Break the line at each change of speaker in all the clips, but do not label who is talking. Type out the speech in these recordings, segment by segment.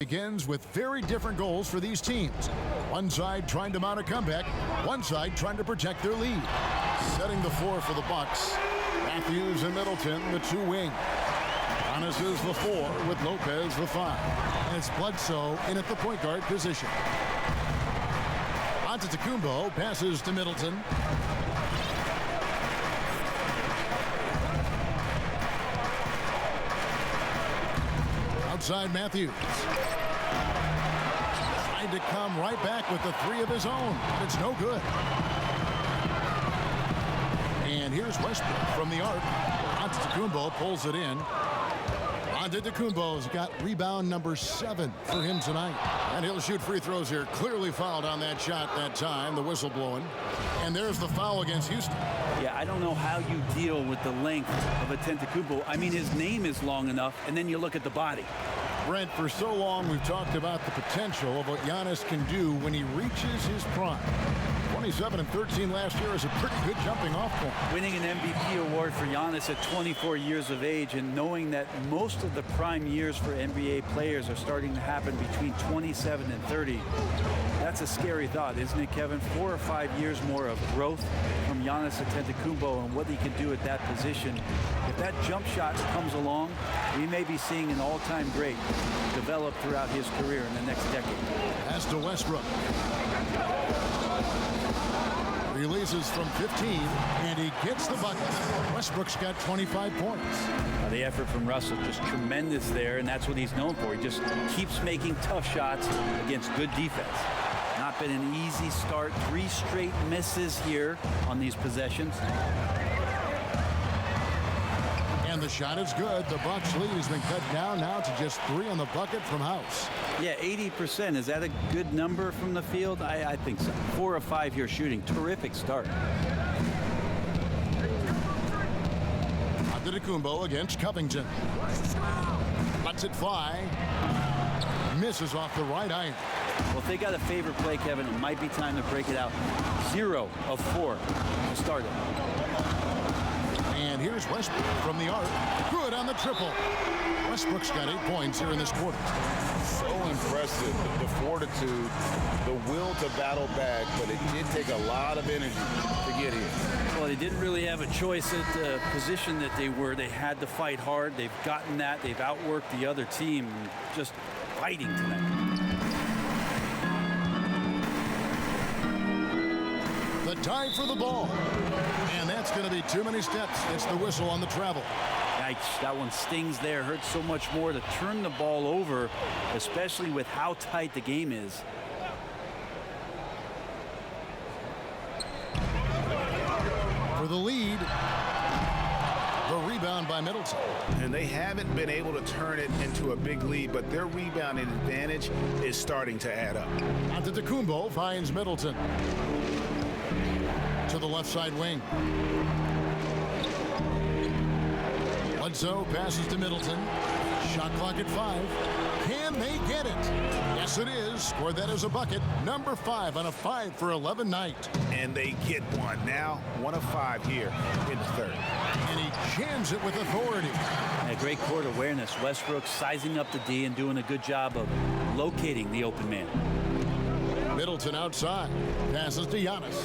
begins with very different goals for these teams. One side trying to mount a comeback, one side trying to protect their lead. Setting the floor for the Bucks, Matthews and Middleton, the two wing. Giannis is the 4 with Lopez the 5. And it's Bledsoe in at the point guard position. Antetokounmpo passes to Middleton. Outside Matthews. Tried to come right back with the 3 of his own. It's no good. And here's Westbrook from the arc. Antetokounmpo pulls it in. Antetokounmpo's got rebound number 7 for him tonight. And he'll shoot free throws here. Clearly fouled on that shot that time. The whistle blowing. And there's the foul against Houston.
Yeah, I don't know how you deal with the length of Antetokounmpo. I mean, his name is long enough, and then you look at the body.
Brent, for so long we've talked about the potential of what Giannis can do when he reaches his prime. 27 and 13 last year is a pretty good jumping off point.
Winning an MVP award for Giannis at 24 years of age, and knowing that most of the prime years for NBA players are starting to happen between 27 and 30. That's a scary thought, isn't it, Kevin? 4 or 5 years more of growth from Giannis Antetokounmpo and what he can do at that position. If that jump shot comes along, we may be seeing an all-time great develop throughout his career in the next decade.
Pass to Westbrook. Releases from 15, and he gets the bucket. Westbrook's got 25 points.
The effort from Russell just tremendous there, and that's what he's known for. He just keeps making tough shots against good defense. Not been an easy start. 3 straight misses here on these possessions.
And the shot is good. The Bucks lead has been cut down now to just 3 on the bucket from House.
Yeah, 80%. Is that a good number from the field? I think so. 4 of 5 here shooting. Terrific start.
Antetokounmpo against Covington. Lets it fly. Misses off the right iron.
Well, if they got a favorite play, Kevin, it might be time to break it out. 0 of 4 to start it.
And here's Westbrook from the arc. Good on the triple. Westbrook's got 8 points here in this quarter.
So impressive, the fortitude, the will to battle back, but it did take a lot of energy to get here.
Well, they didn't really have a choice at the position that they were. They had to fight hard. They've gotten that. They've outworked the other team. Just fighting tonight.
The tie for the ball. And that's going to be too many steps. It's the whistle on the travel.
Yikes, that one stings there. Hurts so much more to turn the ball over, especially with how tight the game is.
For the lead. The rebound by Middleton.
And they haven't been able to turn it into a big lead, but their rebounding advantage is starting to add up.
Antetokounmpo finds Middleton. To the left side wing. Bledsoe passes to Middleton. Shot clock at 5. Can they get it? Yes, it is. Scored that as a bucket. Number 5 on a 5 for 11 night.
And they get one. Now 1 of 5 here in the third.
And he jams it with authority.
A great court awareness. Westbrook sizing up the D and doing a good job of locating the open man.
Middleton outside. Passes to Giannis.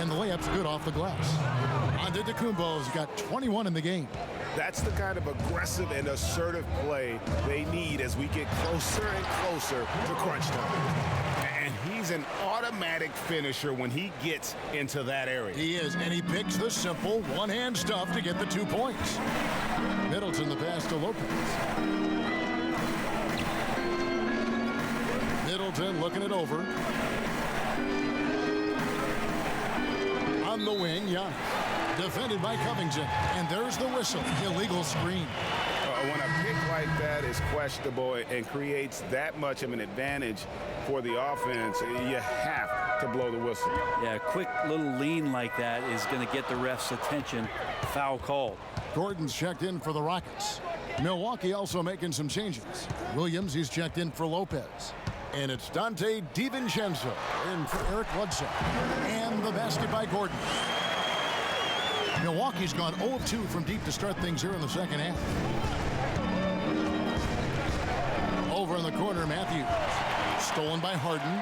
And the layup's good off the glass. Antetokounmpo's got 21 in the game.
That's the kind of aggressive and assertive play they need as we get closer and closer to crunch time. And he's an automatic finisher when he gets into that area.
He is, and he picks the simple one-hand stuff to get the 2 points. Middleton the pass to Lopez. Middleton looking it over. On the wing, Giannis. Defended by Covington. And there's the whistle. Illegal screen.
When a pick like that is questionable and creates that much of an advantage for the offense, you have to blow the whistle.
Yeah, a quick little lean like that is going to get the ref's attention. Foul call.
Gordon's checked in for the Rockets. Milwaukee also making some changes. Williams, he's checked in for Lopez. And it's Dante DiVincenzo in for Eric Bledsoe. And the basket by Gordon. Milwaukee's gone 0 of 2 from deep to start things here in the second half. Over in the corner, Matthews. Stolen by Harden.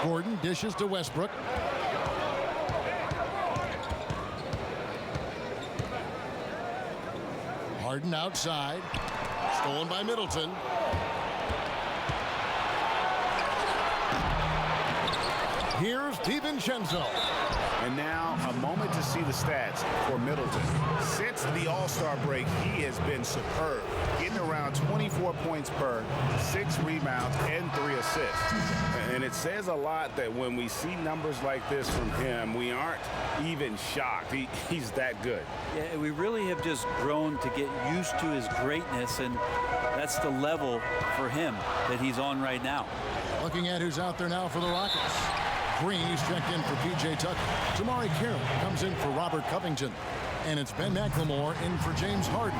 Gordon dishes to Westbrook. Harden outside. Stolen by Middleton. Here's DiVincenzo.
And now a moment to see the stats for Middleton. Since the All-Star break, he has been superb, getting around 24 points per, 6 rebounds, and 3 assists. And it says a lot that when we see numbers like this from him, we aren't even shocked. He's that good.
Yeah, we really have just grown to get used to his greatness, and that's the level for him that he's on right now.
Looking at who's out there now for the Rockets. Green, he's checked in for P.J. Tucker. Tamari Carroll comes in for Robert Covington. And it's Ben McLemore in for James Harden.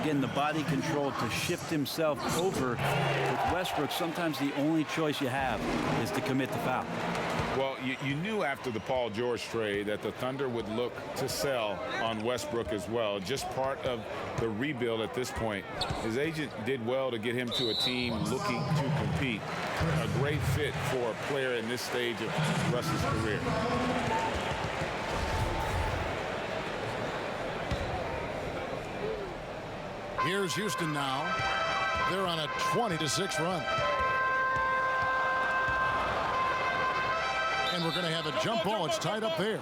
Again, the body control to shift himself over with Westbrook. Sometimes the only choice you have is to commit the foul.
Well, you knew after the Paul George trade that the Thunder would look to sell on Westbrook as well. Just part of the rebuild at this point. His agent did well to get him to a team looking to compete. A great fit for a player in this stage of Russ's career.
Here's Houston now. They're on a 20-6 run. And we're going to have a jump ball. It's tied up there.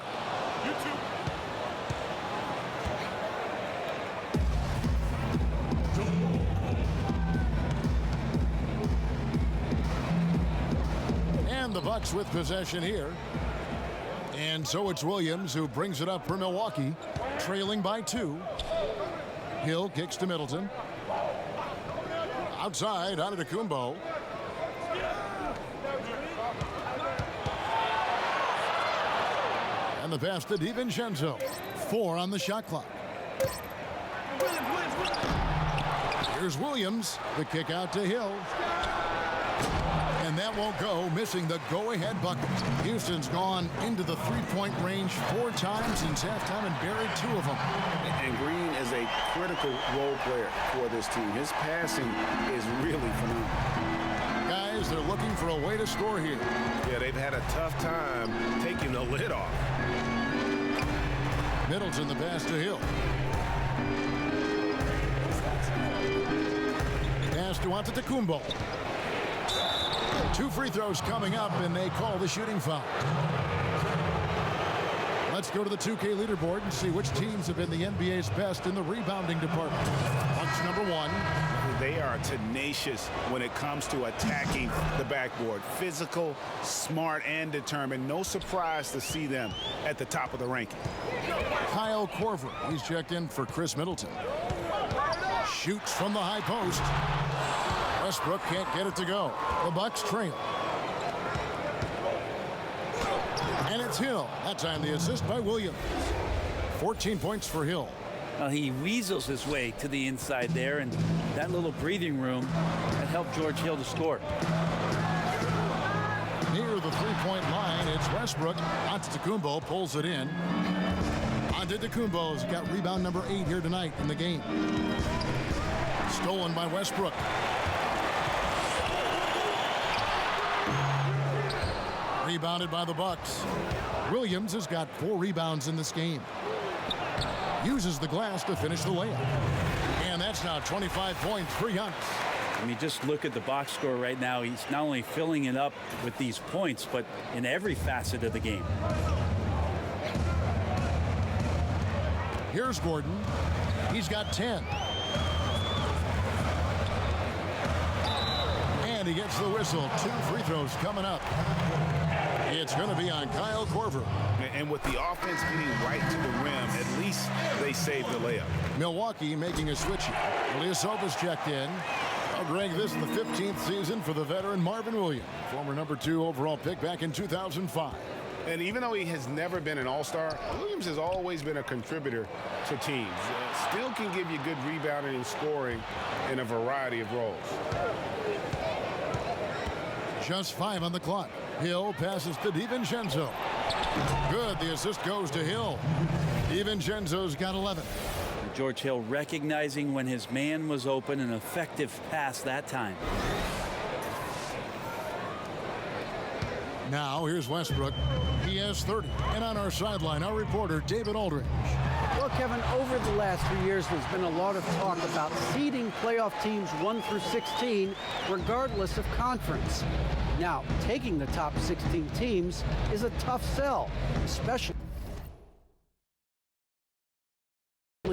And the Bucks with possession here. And so it's Williams who brings it up for Milwaukee, trailing by 2. Hill kicks to Middleton. Outside, Antetokounmpo. And the pass to DiVincenzo. 4 on the shot clock. Here's Williams. The kick out to Hill. And that won't go, missing the go-ahead bucket. Houston's gone into the three-point range 4 times since halftime and buried 2 of them.
And Green is a critical role player for this team. His passing is really phenomenal.
Guys, they're looking for a way to score here.
Yeah, they've had a tough time taking the lid off.
Middleton, the pass to Hill. Pass to Antetokounmpo. 2 free throws coming up, and they call the shooting foul. Let's go to the 2K leaderboard and see which teams have been the NBA's best in the rebounding department. Bucks number 1.
They are tenacious when it comes to attacking the backboard. Physical, smart, and determined. No surprise to see them at the top of the ranking.
Kyle Korver, he's checked in for Chris Middleton. Shoots from the high post. Westbrook can't get it to go. The Bucks trail. And it's Hill. That time the assist by Williams. 14 points for Hill.
Well, he weasels his way to the inside there, and that little breathing room that helped George Hill to score.
Near the three-point line, it's Westbrook. Antetokounmpo pulls it in. Antetokounmpo's got rebound number 8 here tonight in the game. Stolen by Westbrook. Rebounded by the Bucks. Williams has got 4 rebounds in this game. Uses the glass to finish the layup. And that's now 25 points for Giannis.
I mean, just look at the box score right now. He's not only filling it up with these points, but in every facet of the game.
Here's Gordon. He's got 10. And he gets the whistle. 2 free throws coming up. It's going to be on Kyle Korver.
And with the offense getting right to the rim, at least they saved the layup.
Milwaukee making a switch here. Ilyasova's checked in. Well, Greg, this is the 15th season for the veteran Marvin Williams, former number 2 overall pick back in 2005.
And even though he has never been an all-star, Williams has always been a contributor to teams. Still can give you good rebounding and scoring in a variety of roles.
Just 5 on the clock. Hill passes to DiVincenzo. Good. The assist goes to Hill. DiVincenzo's got 11.
George Hill recognizing when his man was open, an effective pass that time.
Now here's Westbrook. He has 30. And on our sideline, our reporter, David Aldridge.
Well, Kevin, over the last 3 years, there's been a lot of talk about seeding playoff teams 1 through 16, regardless of conference. Now, taking the top 16 teams is a tough sell, especially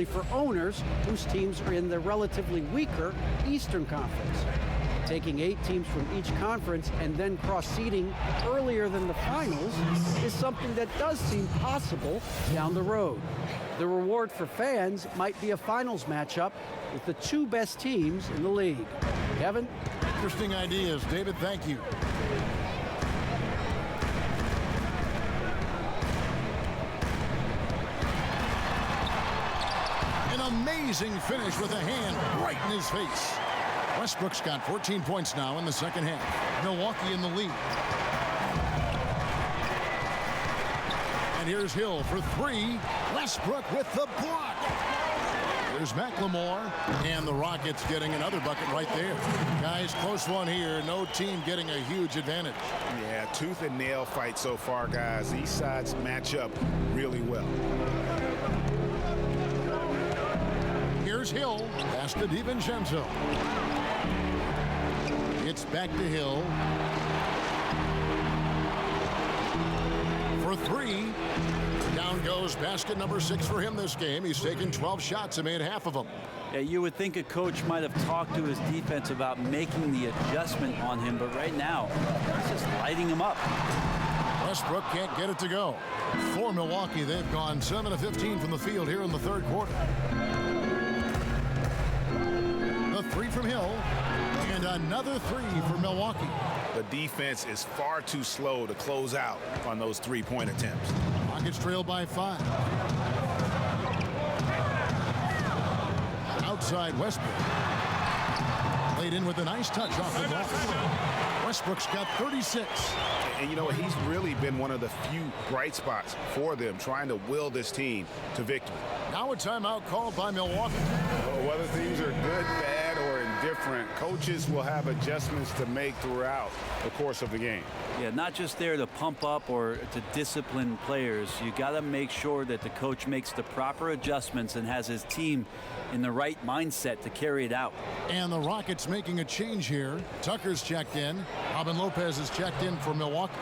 for owners whose teams are in the relatively weaker Eastern Conference. Taking 8 teams from each conference and then cross-seeding earlier than the finals is something that does seem possible down the road. The reward for fans might be a finals matchup with the 2 best teams in the league. Kevin?
Interesting ideas. David, thank you. An amazing finish with a hand right in his face. Westbrook's got 14 points now in the second half. Milwaukee in the lead. And here's Hill for 3. Westbrook with the block. There's McLemore. And the Rockets getting another bucket right there. Guys, close one here. No team getting a huge advantage.
Yeah, tooth and nail fight so far, guys. These sides match up really well.
Here's Hill. Pass to DiVincenzo. It's back to Hill. For 3. Down goes basket number 6 for him this game. He's taken 12 shots and made half of them.
Yeah, you would think a coach might have talked to his defense about making the adjustment on him, but right now, he's just lighting him up.
Westbrook can't get it to go. For Milwaukee, they've gone 7 of 15 from the field here in the third quarter. The 3 from Hill. And another 3 for Milwaukee.
The defense is far too slow to close out on those three-point attempts.
Rockets trail by 5. Outside Westbrook. Laid in with a nice touch off the ball. Westbrook's got 36.
And you know what? He's really been one of the few bright spots for them, trying to will this team to victory.
Now a timeout called by Milwaukee.
Well, whether things are good, bad, or indifferent, coaches will have adjustments to make throughout the course of the game.
Yeah, not just there to pump up or to discipline players. You got to make sure that the coach makes the proper adjustments and has his team in the right mindset to carry it out.
And the Rockets making a change here. Tucker's checked in. Robin Lopez is checked in for Milwaukee.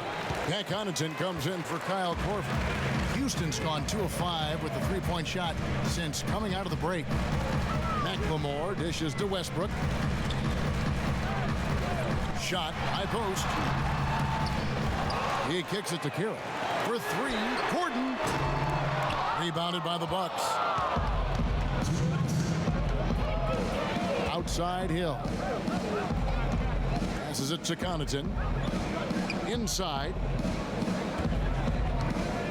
Pat Connaughton comes in for Kyle Korver. Houston's gone 2 of 5 with the 3-point shot since coming out of the break. McLemore dishes to Westbrook. Shot, high post. He kicks it to Kira. For 3, Gordon. Rebounded by the Bucks. Outside Hill. Passes it to Connaughton. Inside.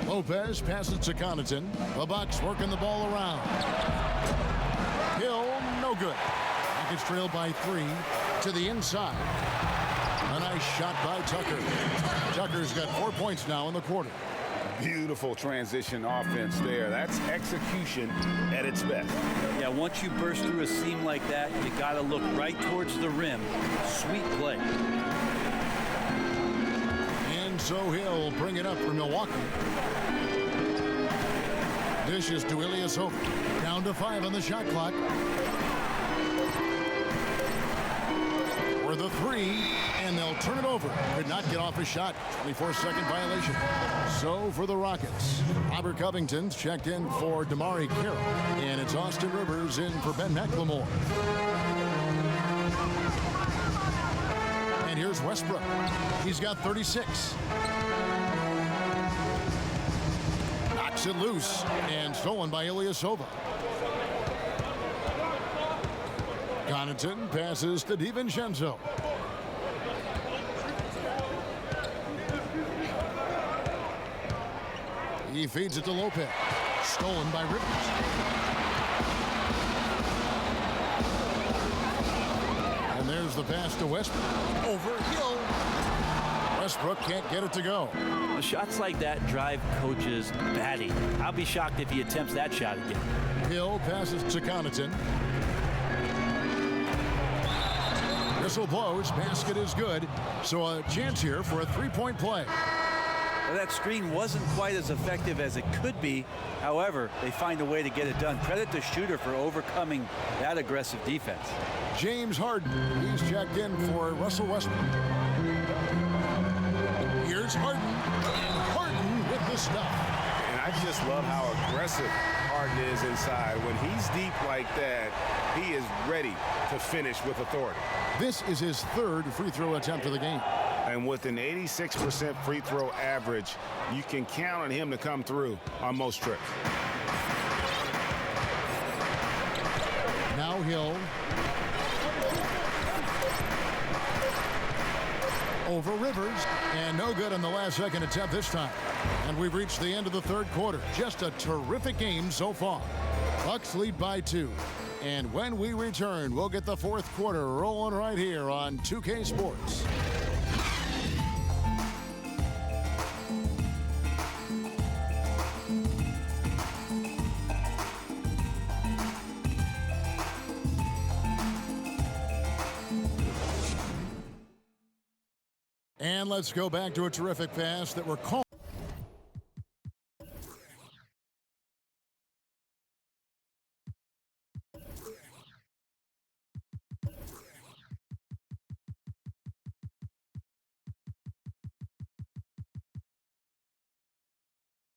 Lopez passes to Connaughton. The Bucks working the ball around. Hill, no good. Rockets trail by 3 to the inside. A nice shot by Tucker. Tucker's got 4 points now in the quarter.
Beautiful transition offense there. That's execution at its best.
Yeah, once you burst through a seam like that, you got to look right towards the rim. Sweet play.
And so Hill bring it up for Milwaukee. Dishes to Ilyasova. Down to 5 on the shot clock. For the 3, and they'll turn it over. Could not get off a shot. 24-second violation. So for the Rockets, Robert Covington's checked in for Damari Carroll, and it's Austin Rivers in for Ben McLemore. And here's Westbrook. He's got 36. Knocks it loose and stolen by Ilyasova. Connaughton passes to DiVincenzo. He feeds it to Lopez. Stolen by Rivers. And there's the pass to Westbrook. Over Hill. Westbrook can't get it to go.
Well, shots like that drive coaches batty. I'll be shocked if he attempts that shot again.
Hill passes to Connaughton. Whistle blows. Basket is good. So a chance here for a three-point play.
Well, that screen wasn't quite as effective as it could be. However, they find a way to get it done. Credit the shooter for overcoming that aggressive defense.
James Harden. He's checked in for Russell Westbrook. Here's Harden. And Harden with the stuff.
And I just love how aggressive Harden is inside. When he's deep like that, he is ready to finish with authority.
This is his third free throw attempt of the game.
And with an 86% free throw average, you can count on him to come through on most trips.
Now Hill. Over Rivers. And no good on the last second attempt this time. And we've reached the end of the third quarter. Just a terrific game so far. Bucks lead by 2. And when we return, we'll get the fourth quarter rolling right here on 2K Sports. And let's go back to a terrific pass that we're calling.